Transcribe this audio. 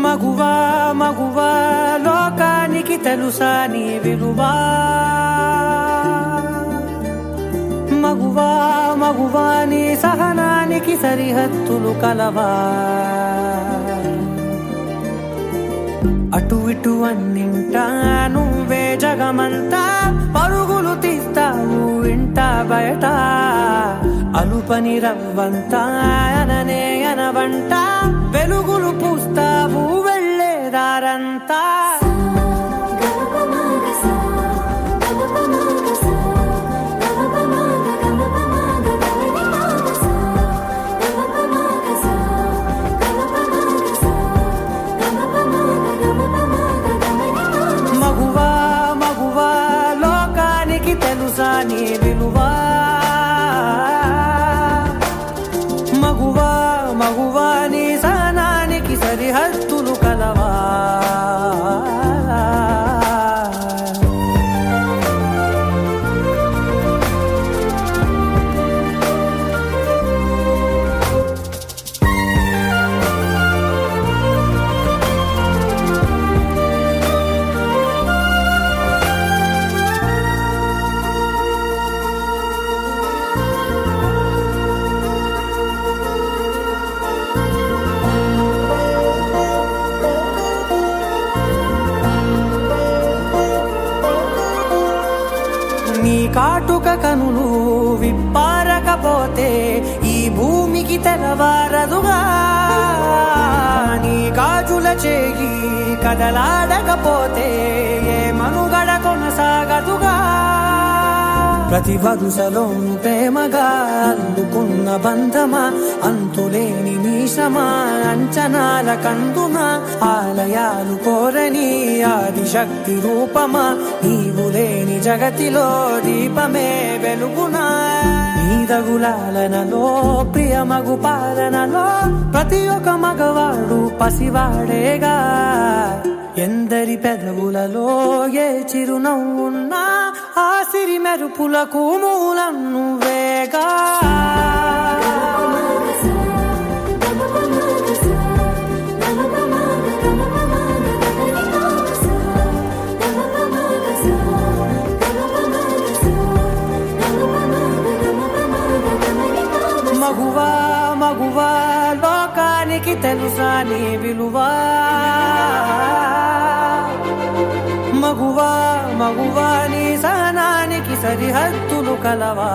మగువా మగువా లోకానికి తెలుసా నీ విలువా మగువా మగువా నీ సహనానికి సరిహద్దులు కలవా అటు ఇటు అన్నింటా నువ్వే జగమంతా పరుగులు తీస్తావు ఇంట బయట అలుపని రవ్వంతా అననే అనవంట వెలుగులు పూస్తావు వెళ్ళేదారంతా మగువా మగువా లోకానికి తెలుసా నీ విలువా మగువా మగువా నీ సహనానికి సరిహద్దులు కలవా నీ కాటుక కనులు విప్పారకపోతే ఈ భూమికి తెలవారదుగా నీ గాజుల చేయి కదలాడకపోతే ఏ మనుగడ కొనసాగదుగా ప్రతి వరుసలోను ప్రేమగా అందుకున్న బంధమా అంతులేని మీసమా అంచనాల కందుమా ఆలయాలు కోరని ఆదిశక్తి రూపమా నీవు లేని జగతిలో దీపమే వెలుగునా నీదగులాలనలో ప్రియమగు పాలనలో ప్రతి ఒక్క మగవాడు పసివాడేగా ఎందరి పెదవులలో ఏ చిరునవ్వున్నా ఆ సిరి మెరుపులకు మూలం నువ్వేగా మగువా మగువా లోకానికి తెలుసా నీ విలువా మగువా మగువా నీ సహనానికి సరిహద్దులు కలవా